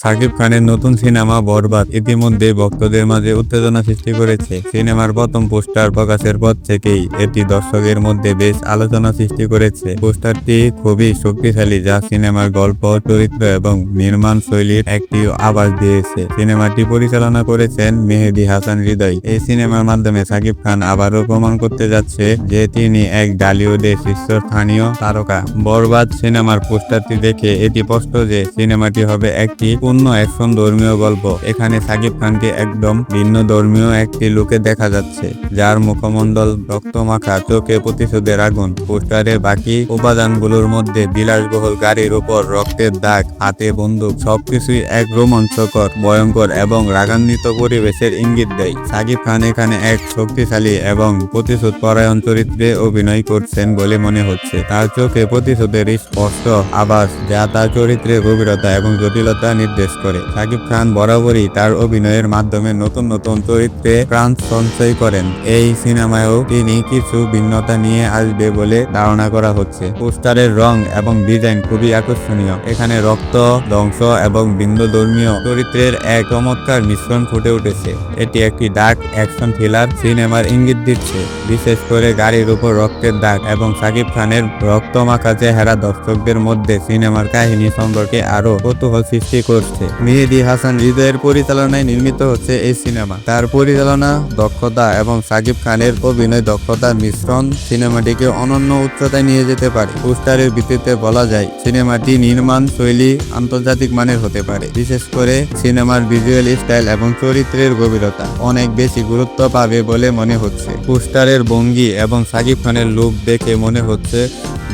শাকিব খানের নতুন সিনেমা বরবাদ ইতিমধ্যে ভক্তদের মাঝে উত্তেজনা সৃষ্টি করেছে। সিনেমার প্রথম পোস্টার প্রকাশের পর থেকেই এটি দর্শকের মধ্যে বেশ আলোচনা সৃষ্টি করেছে। পোস্টারটি খুবই শক্তিশালী, যা সিনেমার গল্প, চরিত্র এবং নির্মাণ শৈলীর একটি আভাস দিয়েছে। সিনেমাটি পরিচালনা করেছেন মেহেদী হাসান হৃদয়। এই সিনেমার মাধ্যমে শাকিব খান আবারও প্রমাণ করতে যাচ্ছে যে তিনি এক ঢালিউডের শীর্ষস্থানীয় তারকা। বরবাদ সিনেমার পোস্টারটি দেখে এটি স্পষ্ট যে সিনেমাটি হবে একটি পূর্ণ অ্যাকশন ধর্মীয় গল্প। এখানে শাকিব খানকে একদম ভিন্ন ধর্মীয় একটি লুকে দেখা যাচ্ছে, যার মুখমণ্ডল রক্তমাখা, চোখে প্রতিশোধের আগুন। পোস্টারের বাকি উপাদানগুলোর মধ্যে বিলাসবহুল গাড়ির উপর রক্তের দাগ, হাতে বন্দুক, সবকিছুই এক রোমাঞ্চকর, ভয়ঙ্কর এবং রাগান্বিত পরিবেশের ইঙ্গিত দেয়। শাকিব খান এখানে এক শক্তিশালী এবং প্রতিশোধ পরায়ণ চরিত্রে অভিনয় করছেন বলে মনে হচ্ছে। তার চোখে প্রতিশোধের স্পষ্ট আভাস, যা তার চরিত্রের গভীরতা এবং জটিলতা নির্দেশ করে। শাকিব খান বরাবরই তার অভিনয়ের মাধ্যমে নতুন নতুন চরিত্রে প্রাণ সঞ্চয় করেন। এই সিনেমায়ও তিনি কিছু ভিন্নতা নিয়ে আসবে বলে ধারণা করা হচ্ছে। পোস্টারের রং এবং ডিজাইন খুবই আকর্ষণীয়। এখানে রক্ত, ধ্বংস এবং ভিন্ন ধর্মীয় চরিত্রের এক চমৎকার মিশ্রণ ফুটে উঠেছে। এটি একটি ডার্ক অ্যাকশন থ্রিলার সিনেমার ইঙ্গিত দিচ্ছে, বিশেষ করে গাড়ির উপর রক্তের দাগ এবং শাকিব খানের রক্তমাখা চেহারা দর্শকদের মধ্যে সিনেমার কাহিনী সম্পর্কে আরো কৌতূহল সৃষ্টি করছে। মেহেদী হাসান হৃদয়ের পরিচালনায় নির্মিত হচ্ছে এই সিনেমা। তার পরিচালনা দক্ষতা এবং শাকিব খানের অভিনয় দক্ষতার মিশ্রণ সিনেমাটিকে অনন্য উচ্চতায় নিয়ে যেতে পারে। পোস্টারের ভিত্তিতে বলা যায় সিনেমাটি নির্মাণ শৈলী আন্তর্জাতিক মানের হতে পারে। বিশেষ করে সিনেমার ভিজুয়াল স্টাইল এবং চরিত্রের গভীরতা অনেক বেশি গুরুত্ব পাবে বলে মনে হচ্ছে। পোস্টারের ভঙ্গি এবং শাকিব খানের লুক দেখে মনে হচ্ছে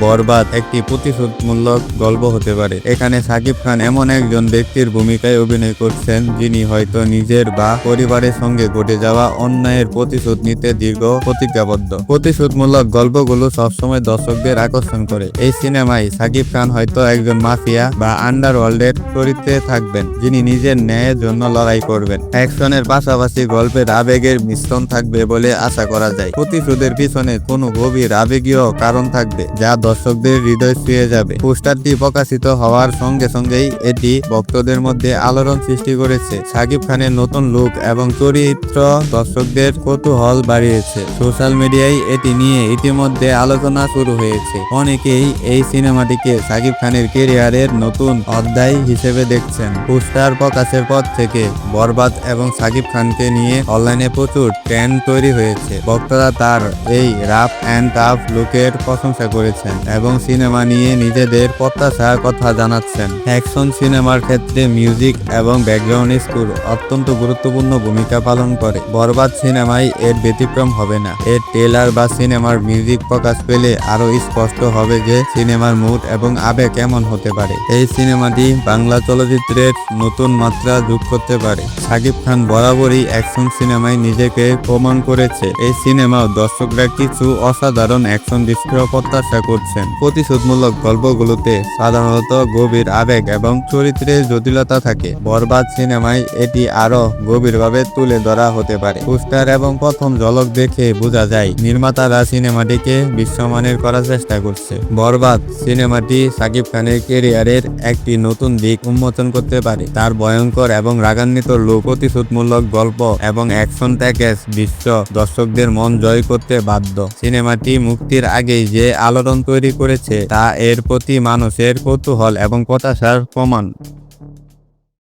বরবাদ একটি প্রতিশোধমূলক গল্প হতে পারে। এখানে শাকিব খান এমন একজন ব্যক্তির ভূমিকায় অভিনয় করছেন, যিনি হয়তো নিজের বা পরিবারের সঙ্গে ঘটে যাওয়া অন্যায়ের প্রতিশোধ নিতে দীর্ঘ প্রতিজ্ঞাবদ্ধ। প্রতিশোধমূলক গল্পগুলো সবসময় দর্শকদের আকর্ষণ করে। এই সিনেমায় শাকিব খান হয়তো একজন মাফিয়া বা আন্ডারওয়ার্ল্ডের চরিত্রে থাকবেন, যিনি নিজের ন্যায়ের জন্য লড়াই করবেন। অ্যাকশনের পাশাপাশি গল্পের আবেগের মিশ্রণ থাকবে বলে আশা করা যায়। প্রতিশোধের পিছনে কোনো গভীর আবেগীয় কারণ থাকবে, যা দর্শকদের হৃদয় ছুঁয়ে যাবে। পোস্টারটি প্রকাশিত হওয়ার সঙ্গে সঙ্গেই এটি ভক্তদের মধ্যে আলোড়ন সৃষ্টি করেছে। শাকিব খানের নতুন লুক এবং চরিত্র দর্শকদের কৌতূহল বাড়িয়েছে। সোশ্যাল মিডিয়ায় এটি নিয়ে ইতিমধ্যে আলোচনা শুরু হয়েছে। অনেকেই এই সিনেমাটিকে শাকিব খানের ক্যারিয়ারের নতুন অধ্যায় হিসেবে দেখছেন। পোস্টার প্রকাশের পর থেকে বরবাদ এবং শাকিব খানকে নিয়ে অনলাইনে প্রচুর ট্রেন্ড তৈরি হয়েছে। ভক্তরা তার এই রাফ অ্যান্ড টাফ লুকের প্রশংসা করেছেন এবং সিনেমা নিয়ে নিজেদের প্রত্যাশার কথা জানাচ্ছেন। অ্যাকশন সিনেমার ক্ষেত্রে মিউজিক এবং ব্যাকগ্রাউন্ড স্কোর অত্যন্ত গুরুত্বপূর্ণ ভূমিকা পালন করে। বরবাদ সিনেমায় এর ব্যতিক্রম হবে না। এর ট্রেলার বা সিনেমার মিউজিক প্রকাশ পেলে আরো স্পষ্ট হবে যে সিনেমার মুড এবং আবেগ কেমন হতে পারে। এই সিনেমাটি বাংলা চলচ্চিত্রের নতুন মাত্রা যোগ করতে পারে। শাকিব খান বরাবরই অ্যাকশন সিনেমায় নিজেকে প্রমাণ করেছে। এই সিনেমাও দর্শকরা কিছু অসাধারণ অ্যাকশন দৃশ্য প্রত্যাশা করছেন। প্রতিশোধমূলক গল্পগুলোতে সাধারণত গভীর আবেগ এবং চরিত্রের জটিলতা থাকে। বরবাদ সিনেমায় এটি আরো গভীরভাবে তুলে ধরা হতে পারে। পোস্টার এবং প্রথম ঝলক দেখে বোঝা যায় নির্মাতারা সিনেমাটিকে বিশ্বমানের করার চেষ্টা করছে। বরবাদ সিনেমাটি শাকিব খানের ক্যারিয়ারের একটি নতুন দিক উন্মোচন করতে পারে। তার ভয়ঙ্কর এবং রাগান্বিত লুক, প্রতিশোধমূলক গল্প এবং অ্যাকশন প্যাকেজ দৃশ্য দর্শকদের মন জয় করতে বাধ্য। সিনেমাটি মুক্তির আগেই যে আলোড়ন তৈরি করেছে তা এর প্রতি মানুষের কৌতূহল এবং প্রত্যাশার প্রমাণ।